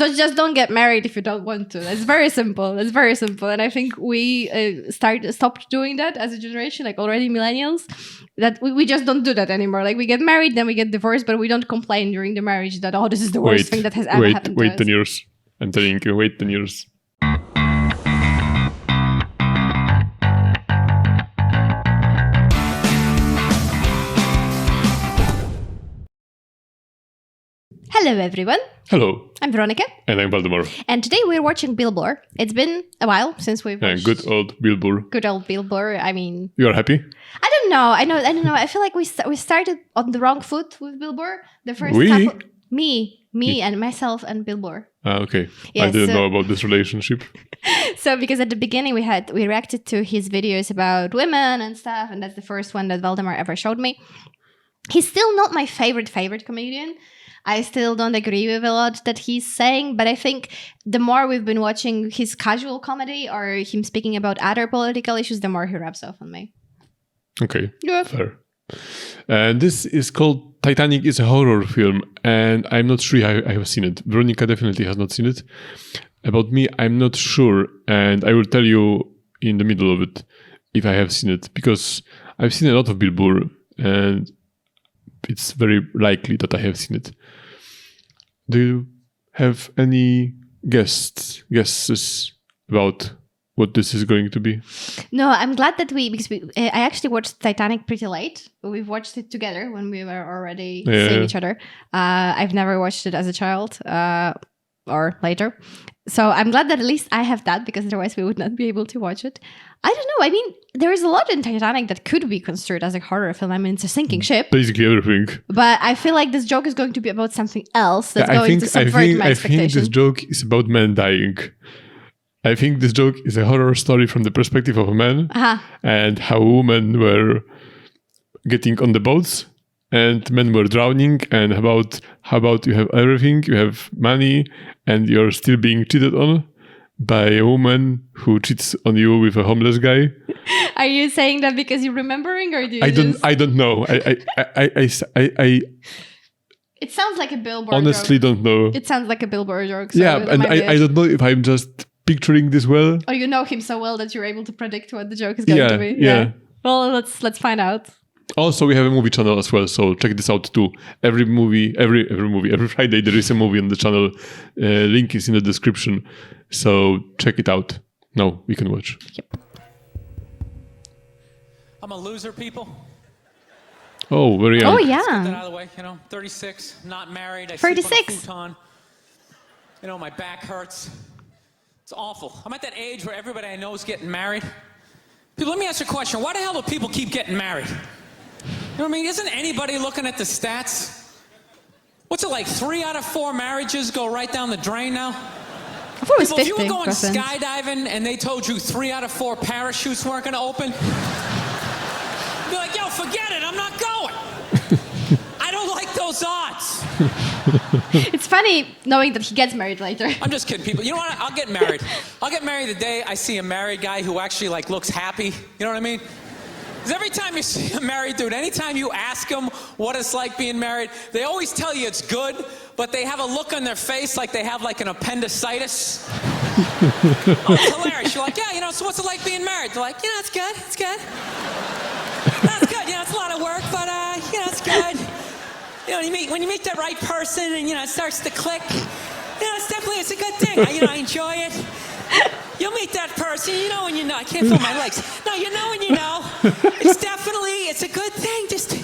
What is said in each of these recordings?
Don't get married if you don't want to. It's very simple. And I think we stopped doing that as a generation, like already millennials, that we just don't do that anymore. Like we get married, then we get divorced, but we don't complain during the marriage that, this is the worst thing that has ever happened to us. Wait 10 years. I'm telling you, wait 10 years. Hello, everyone. Hello. I'm Veronica. And I'm Valdemar. And today we're watching Bill Burr. It's been a while since we've watched... Good old Bill Burr. Good old Bill Burr. I mean... You are happy? I don't know. I don't know. I feel like we started on the wrong foot with Bill Burr. The first couple... Me and myself and Bill Burr. Okay. Yeah, I didn't know about this relationship. So because at the beginning we reacted to his videos about women and stuff, and that's the first one that Valdemar ever showed me. He's still not my favorite comedian. I still don't agree with a lot that he's saying, but I think the more we've been watching his casual comedy or him speaking about other political issues, the more he rubs off on me. Okay, yeah. Fair. And this is called Titanic. Is a horror film, and I'm not sure I have seen it. Veronica definitely has not seen it. About me, I'm not sure, and I will tell you in the middle of it if I have seen it, because I've seen a lot of Bill Burr, and it's very likely that I have seen it. Do you have any guesses about what this is going to be? No, I'm glad that I actually watched Titanic pretty late. We've watched it together when we were already seeing each other. I've never watched it as a child or later. So I'm glad that at least I have that, because otherwise we would not be able to watch it. I don't know. I mean, there is a lot in Titanic that could be construed as a horror film. I mean, it's a sinking ship. Basically everything. But I feel like this joke is going to be about something else that's going to subvert my expectations. I think this joke is about men dying. I think this joke is a horror story from the perspective of a man, and how women were getting on the boats and men were drowning, and how about you have everything, you have money, and you're still being cheated on by a woman who cheats on you with a homeless guy. Are you saying that because you're remembering, or do you I don't know. I It sounds like a Bill Burr honestly joke. Don't know. It sounds like a Bill Burr joke. So yeah, and I don't know if I'm just picturing this well. Or you know him so well that you're able to predict what the joke is going to be. Yeah. Well, let's find out. Also, we have a movie channel as well, so check this out too. Every Friday there is a movie on the channel. Link is in the description, so check it out. Now we can watch. Yep. I'm a loser, people. Oh, very young. Oh, yeah. Let's get that out of the way. 36, not married. I 36. sleep on a futon. My back hurts. It's awful. I'm at that age where everybody I know is getting married. People, let me ask you a question. Why the hell do people keep getting married? You know what I mean? Isn't anybody looking at the stats? What's it like? 3 out of 4 marriages go right down the drain now? I thought it was 50%. If you were going skydiving and they told you 3 out of 4 parachutes weren't going to open, you'd be like, yo, forget it. I'm not going. I don't like those odds. It's funny knowing that he gets married later. I'm just kidding, people. You know what? I'll get married. I'll get married the day I see a married guy who actually looks happy. You know what I mean? Because every time you see a married dude, anytime you ask them what it's like being married, they always tell you it's good, but they have a look on their face like they have an appendicitis. It's hilarious. You're like, yeah, so what's it like being married? They're like, it's good, it's good. That's good, it's a lot of work, but it's good. When you meet the right person and, it starts to click, it's a good thing. I enjoy it. You'll meet that person, when you know. I can't feel my legs. No, when you know. It's a good thing. Just.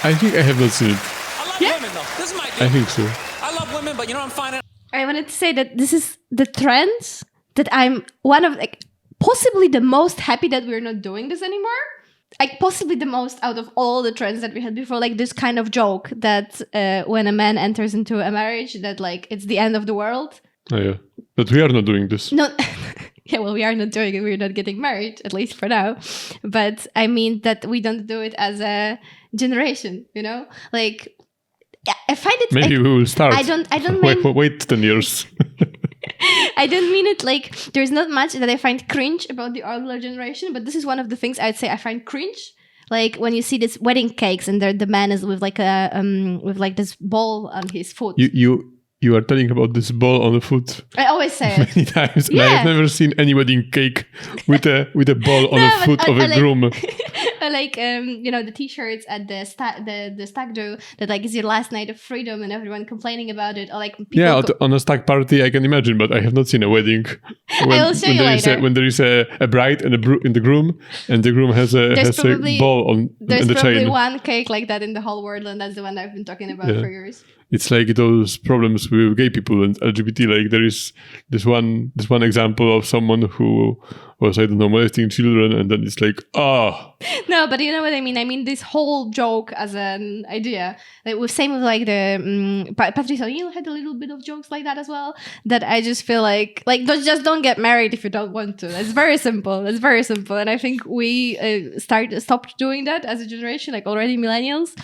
I think I have not seen it. I love women, though. This is my deal. I think so. I love women, but I'm finding. I wanted to say that this is the trend that I'm one of, possibly the most happy that we're not doing this anymore. Possibly the most out of all the trends that we had before, this kind of joke that when a man enters into a marriage, that it's the end of the world. Oh, yeah. But we are not doing this. No, yeah, well, we are not doing it. We're not getting married, at least for now. But I mean that we don't do it as a generation, I find it... Maybe we will start. I don't mean... Wait 10 years. I don't mean it there's not much that I find cringe about the older generation, but this is one of the things I'd say I find cringe Like when you see these wedding cakes and the man is with like a with like this ball on his foot. You are telling about this ball on the foot. I always say it Many times. Yeah. And I have never seen any wedding cake with a ball on the foot of a groom. Like the t-shirts at the stag do that like is your last night of freedom and everyone complaining about it, or like people on a stag party I can imagine, but I have not seen a wedding I will show you later. when there is a bride and the groom, and the groom has a ball on the chain. There's probably one cake like that in the whole world, and that's the one I've been talking about for years. It's like those problems with gay people and LGBT. Like there is this one example of someone who was, I don't know, molesting children, and then it's like, No, but you know what I mean. I mean this whole joke as an idea. Like same with like the Patrice O'Neill had a little bit of jokes like that as well. That I just feel like don't get married if you don't want to. It's very simple. It's very simple, and I think we stopped doing that as a generation. Like already millennials,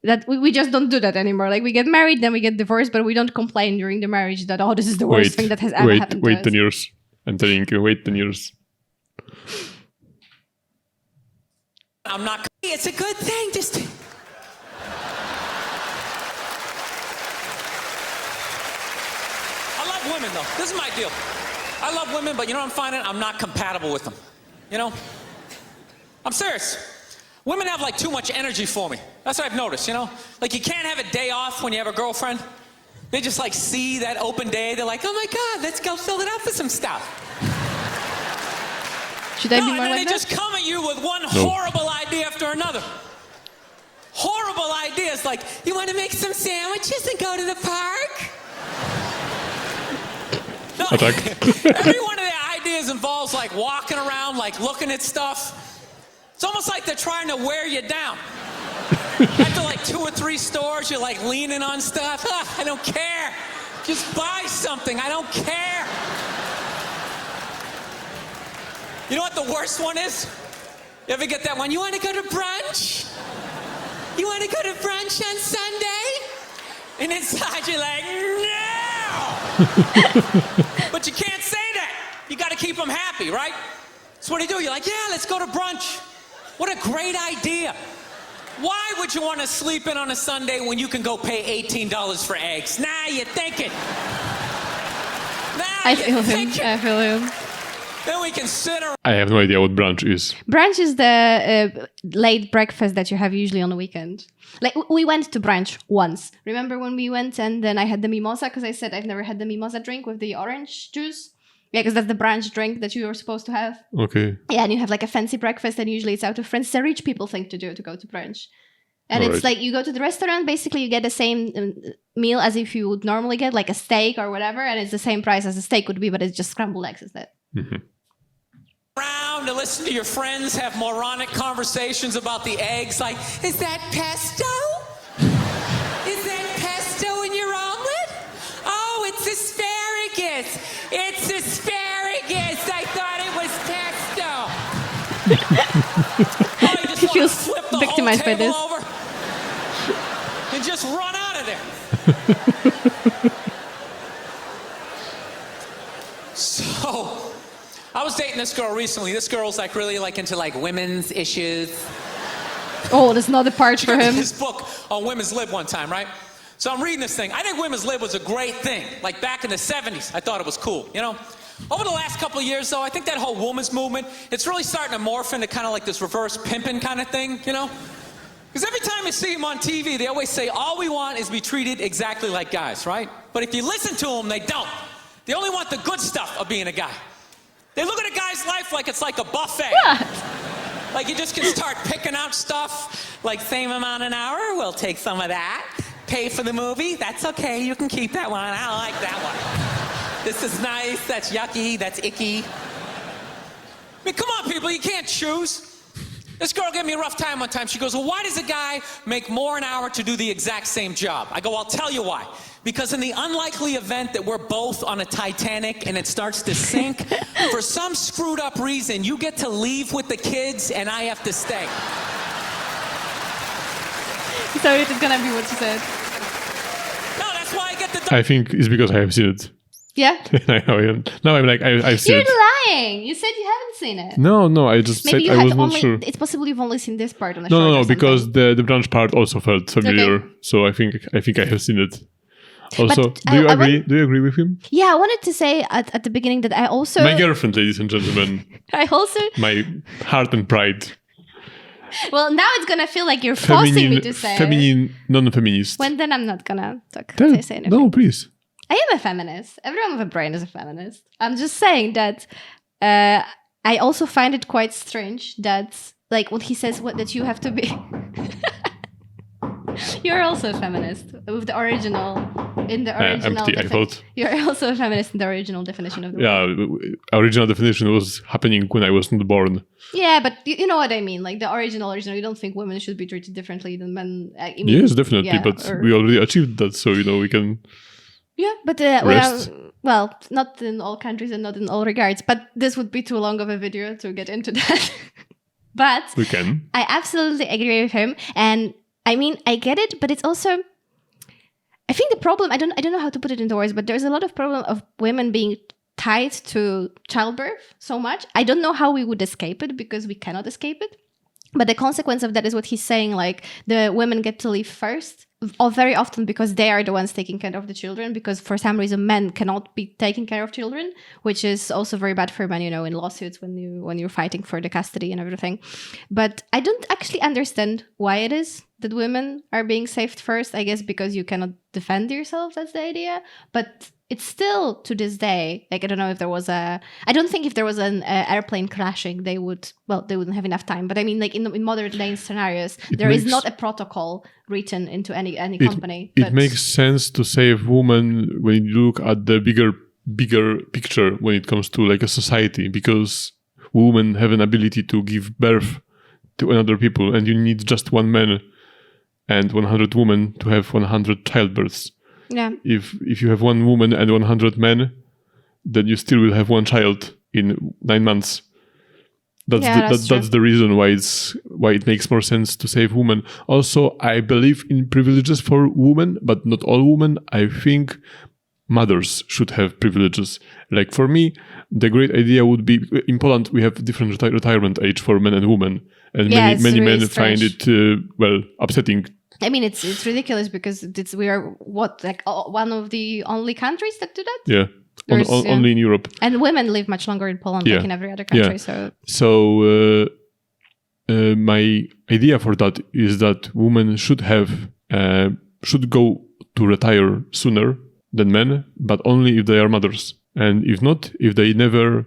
that we just don't do that anymore. Like we get married, then we get divorced, but we don't complain during the marriage that this is the worst thing that has ever happened to us. Wait 10 years. I'm telling you, wait 10 years. I'm not. It's a good thing. Just. I love women, though. This is my deal. I love women, but you know what I'm finding? I'm not compatible with them. You know? I'm serious. Women have like too much energy for me. That's what I've noticed, you know? Like you can't have a day off when you have a girlfriend. They just like see that open day. They're like, oh my God, let's go fill it up with some stuff. Should I be more and then like they that? just come at you with one horrible idea after another. Horrible ideas like, you want to make some sandwiches and go to the park? No, every one of their ideas involves like walking around, like looking at stuff. It's almost like they're trying to wear you down. After like 2 or 3 stores, you're like leaning on stuff. I don't care. Just buy something. I don't care. You know what the worst one is? You ever get that one? You want to go to brunch? You want to go to brunch on Sunday? And inside you're like, no! But you can't say that. You got to keep them happy, right? So what do? You're like, yeah, let's go to brunch. What a great idea. Why would you want to sleep in on a Sunday when you can go pay $18 for eggs? Nah, you're thinking. I feel him. Then we can sit around. I have no idea what brunch is. Brunch is the late breakfast that you have usually on the weekend. Like we went to brunch once. Remember when we went and then I had the mimosa because I said I've never had the mimosa drink with the orange juice? Yeah, because that's the brunch drink that you were supposed to have. Okay. Yeah, and you have like a fancy breakfast and usually it's out of friends. It's a rich people thing to do, to go to brunch. And it's like you go to the restaurant, basically you get the same meal as if you would normally get, like a steak or whatever, and it's the same price as a steak would be, but it's just scrambled eggs instead. Mm-hmm. Around to listen to your friends have moronic conversations about the eggs, like, is that pesto? Is that pesto in your omelet? Oh, it's asparagus. It's asparagus. I thought it was pesto. Oh, you just He want to feels flip the victimized whole by table this. over and just run out of there. So, I was dating this girl recently. This girl's like really like into like women's issues. Oh, that's not the part for him. This book on women's lib one time, right? So I'm reading this thing. I think women's lib was a great thing. Like back in the 70s, I thought it was cool, you know? Over the last couple of years, though, I think that whole women's movement, it's really starting to morph into kind of like this reverse pimping kind of thing, you know? Because every time you see them on TV, they always say, all we want is to be treated exactly like guys, right? But if you listen to them, they don't. They only want the good stuff of being a guy. They look at a guy's life like it's like a buffet. What? Like you just can start picking out stuff, like same amount an hour, we'll take some of that. Pay for the movie, that's okay, you can keep that one, I don't like that one. This is nice, that's yucky, that's icky. I mean, come on people, you can't choose. This girl gave me a rough time one time. She goes, well, why does a guy make more an hour to do the exact same job? I go, I'll tell you why. Because in the unlikely event that we're both on a Titanic and it starts to sink, for some screwed up reason, you get to leave with the kids and I have to stay. So it is gonna be what you said. No, that's why I get the... I think it's because I have seen it. Yeah. Now I'm like, I've seen You're it. lying. You said you haven't seen it. No, I just Maybe said I was not sure. It's possible you've only seen this part on the No, short or because something. the branch part also felt familiar. Okay. So I think I have seen it. Also, But do you I agree? Do you agree with him? Yeah, I wanted to say at the beginning that I also... My girlfriend, ladies and gentlemen. I also... My heart and pride. Well, now it's going to feel like you're forcing me to say Feminine, non-feminist. When then I'm not going to say anything. No, please. I am a feminist. Everyone with a brain is a feminist. I'm just saying that I also find it quite strange that, like, what he says, that you have to be... You're also a feminist with the original, in the original. Empty, I thought. You're also a feminist in the original definition of the word. Yeah, original definition was happening when I was not born. Yeah, but you know what I mean. Like the original. You don't think women should be treated differently than men. I mean, Yes, definitely. But we already achieved that, so we can. Yeah, but well, not in all countries and not in all regards. But this would be too long of a video to get into that. But we can. I absolutely agree with him, and I mean, I get it, but it's also, I think the problem, I don't know how to put it into words, but there's a lot of problem of women being tied to childbirth so much. I don't know how we would escape it because we cannot escape it. But the consequence of that is what he's saying, like the women get to leave first, or very often because they are the ones taking care of the children, because for some reason men cannot be taking care of children, which is also very bad for men, in lawsuits when you're fighting for the custody and everything. But I don't actually understand why it is that women are being saved first. I guess because you cannot defend yourself, that's the idea. But it's still to this day, like, I don't know if there was I don't think if there was an airplane crashing, they wouldn't have enough time. But I mean, like in modern day scenarios, there is not a protocol written into any company. It makes sense to save women when you look at the bigger picture when it comes to like a society, because women have an ability to give birth to another people, and you need just one man and 100 women to have 100 childbirths. Yeah. If you have one woman and 100 men, then you still will have one child in 9 months. That's the reason why it makes more sense to save women. Also, I believe in privileges for women, but not all women. I think mothers should have privileges. Like for me, the great idea would be, in Poland we have different retirement age for men and women, and many men find it upsetting. I mean, it's ridiculous because we are one of the only countries that do that. Yeah, only in Europe. And women live much longer in Poland, like in every other country. Yeah. So my idea for that is that women should go to retire sooner than men, but only if they are mothers. And if not, if they never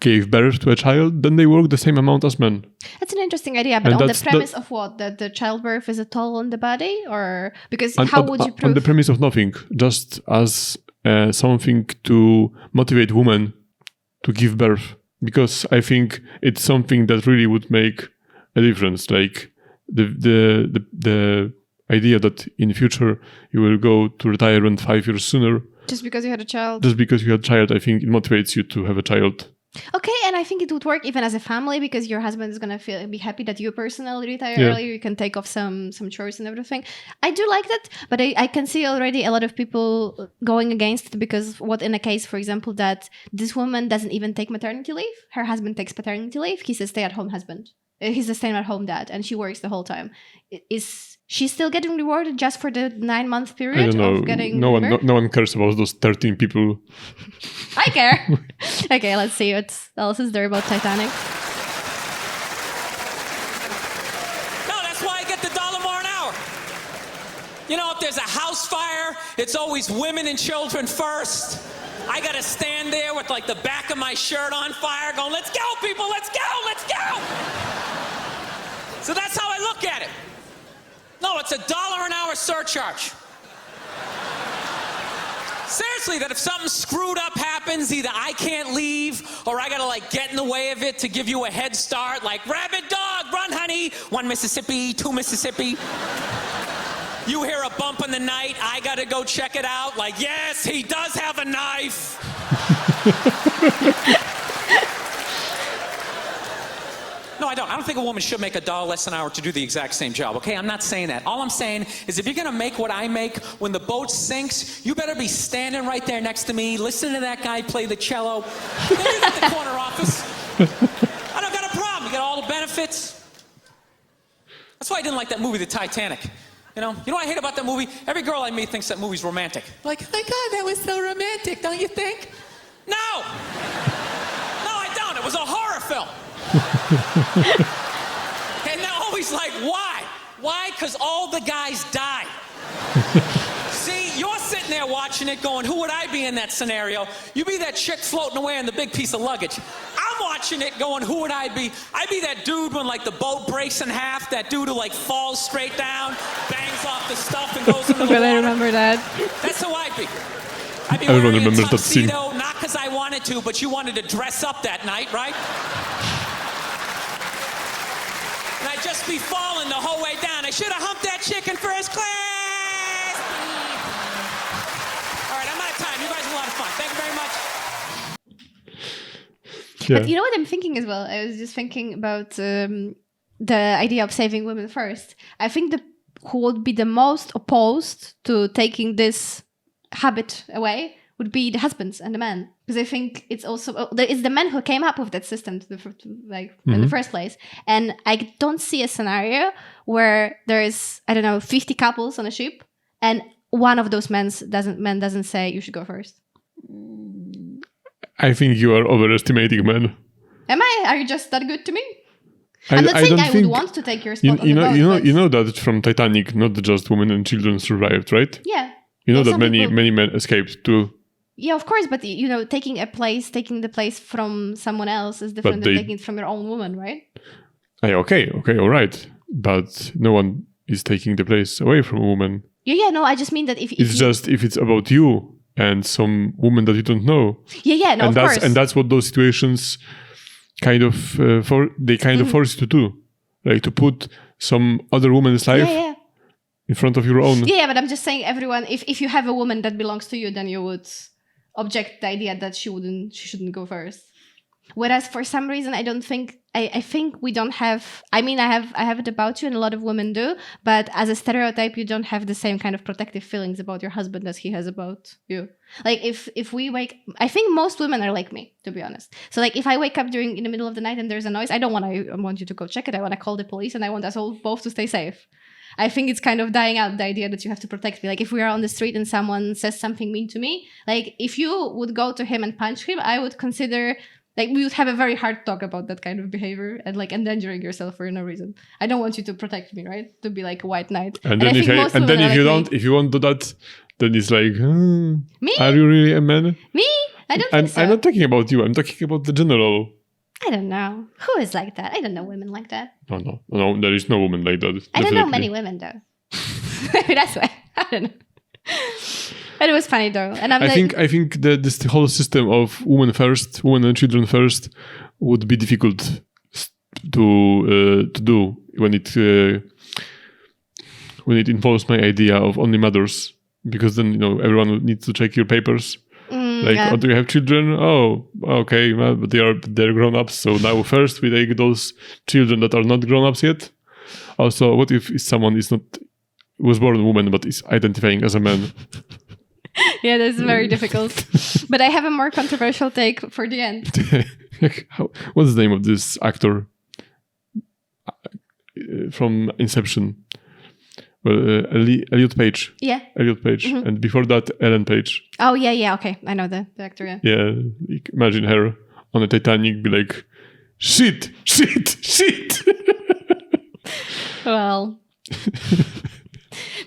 gave birth to a child, then they work the same amount as men. That's an interesting idea, but on the premise of what? That the childbirth is a toll on the body? Or because how would you prove? On the premise of nothing, just as something to motivate women to give birth. Because I think it's something that really would make a difference. Like the idea that in the future you will go to retirement 5 years sooner. Just because you had a child? Just because you had a child, I think it motivates you to have a child. Okay, and I think it would work even as a family, because your husband is going to be happy that you personally retire earlier. You can take off some chores and everything. I do like that, but I can see already a lot of people going against it, because what in a case, for example, that this woman doesn't even take maternity leave. Her husband takes paternity leave. He's a stay-at-home husband. He's a stay-at-home dad, and she works the whole time. Is she still getting rewarded just for the 9-month period I don't know. of getting no one cares about those 13 people. I care. Okay, let's see what else is there about Titanic. No, that's why I get the $1 more an hour. If there's a house fire, it's always women and children first. I gotta stand there with like the back of my shirt on fire going, let's go, people, let's go, let's go. So that's how I look at it. No, it's a $1 an hour surcharge. Seriously, that if something screwed up happens, either I can't leave or I gotta get in the way of it to give you a head start, like rabid dog, run honey, 1 Mississippi, 2 Mississippi. You hear a bump in the night, I gotta go check it out, like, yes, he does have a knife. No, I don't. I don't think a woman should make $1 less an hour to do the exact same job, okay? I'm not saying that. All I'm saying is if you're going to make what I make when the boat sinks, you better be standing right there next to me, listening to that guy play the cello. Then you got the corner office. I don't got a problem. You got all the benefits. That's why I didn't like that movie, The Titanic. You know what I hate about that movie? Every girl I meet thinks that movie's romantic. Like, oh my God, that was so romantic, don't you think? No! No, I don't. It was a horror film. And they're always like, why? Why? Because all the guys died. See, you're sitting there watching it going, who would I be in that scenario? You be that chick floating away on the big piece of luggage. I'm watching it going, who would I be? I'd be that dude when like the boat breaks in half, that dude who like falls straight down, bangs off the stuff and goes into the water. I remember that. That's who I'd be. I'd be Everyone wearing a remembers that scene. tuxedo, not because I wanted to, but you wanted to dress up that night, right? And I'd just be falling the whole way down. I should have humped that chick in first class. All right, I'm out of time. You guys are a lot of fun. Thank you very much. Yeah. But you know what I'm thinking as well? I was just thinking about the idea of saving women first. I think who would be the most opposed to taking this habit away would be the husbands and the men, because I think it's also it's the men who came up with that system in the first place. And I don't see a scenario where there is 50 couples on a ship and one of those men doesn't say you should go first. I think you are overestimating men. Am I? Are you just that good to me? I'm not saying I would want to take your spot on the boat. You know that from Titanic, not just women and children survived, right? Yeah. You know that many men escaped too. Yeah, of course, but taking the place from someone else is different than taking it from your own woman, right? Okay, all right, but no one is taking the place away from a woman. Yeah, no, I just mean that if it's about you and some woman that you don't know. Yeah, no, of course. And that's what those situations kind of force you to do, like to put some other woman's life. Yeah. In front of your own. Yeah, but I'm just saying, everyone, if you have a woman that belongs to you, then you would object the idea that she shouldn't go first. Whereas for some reason, I don't think, I think we don't have, I have it about you and a lot of women do, but as a stereotype, you don't have the same kind of protective feelings about your husband as he has about you. Like if we I think most women are like me, to be honest. So like if I wake up in the middle of the night and there's a noise, I want you to go check it. I want to call the police and I want us all both to stay safe. I think it's kind of dying out, the idea that you have to protect me. Like if we are on the street and someone says something mean to me, like if you would go to him and punch him, I would consider, like we would have a very hard talk about that kind of behavior and like endangering yourself for no reason. I don't want you to protect me, right? To be like a white knight. And then if you won't do that, then it's like, me? Are you really a man? Me? I don't think so. I'm not talking about you. I'm talking about the general. I don't know. Who is like that? I don't know women like that. No. There is no woman like that. Definitely. I don't know many women though. That's why. I don't know. But it was funny though, and I think that this whole system of women and children first would be difficult to do when it involves my idea of only mothers, because then everyone needs to check your papers. Oh, do you have children? Oh, okay, well, but they're grown-ups. So now first we take those children that are not grown-ups yet. Also, what if someone was born a woman but is identifying as a man? Yeah, that's very difficult. But I have a more controversial take for the end. What's the name of this actor from Inception? Well, Elliot Page. Yeah. Elliot Page. Mm-hmm. And before that, Ellen Page. Oh, yeah. Okay. I know the actor, yeah. Yeah. Imagine her on the Titanic be like, shit. Well.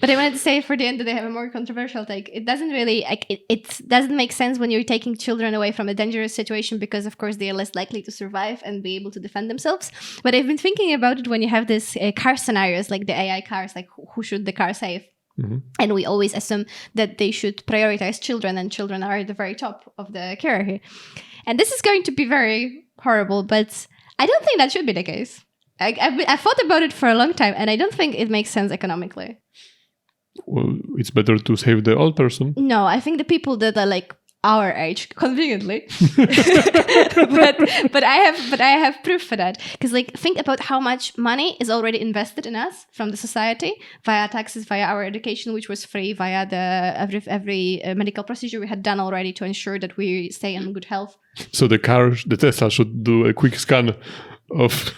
But I wanted to say for the end that I have a more controversial take. It doesn't really, it doesn't make sense when you're taking children away from a dangerous situation because, of course, they are less likely to survive and be able to defend themselves. But I've been thinking about it when you have these car scenarios, like the AI cars, like who should the car save? Mm-hmm. And we always assume that they should prioritize children, and children are at the very top of the hierarchy. And this is going to be very horrible, but I don't think that should be the case. I've thought about it for a long time, and I don't think it makes sense economically. Well, it's better to save the old person. No, I think the people that are like our age, conveniently. but I have proof for that, because like think about how much money is already invested in us from the society via taxes, via our education, which was free, via the every medical procedure we had done already to ensure that we stay in good health. So the Tesla should do a quick scan of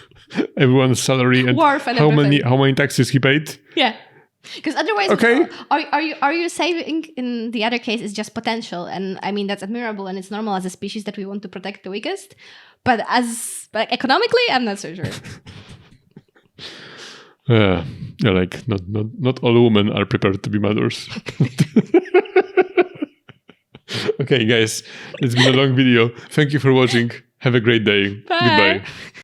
everyone's salary and how many taxes he paid. Yeah. Because otherwise, okay. Are you saving? In the other case, it's just potential, and I mean that's admirable and it's normal as a species that we want to protect the weakest. But economically, I'm not so sure. Yeah, like not all women are prepared to be mothers. Okay, guys, it's been a long video. Thank you for watching. Have a great day. Bye. Goodbye.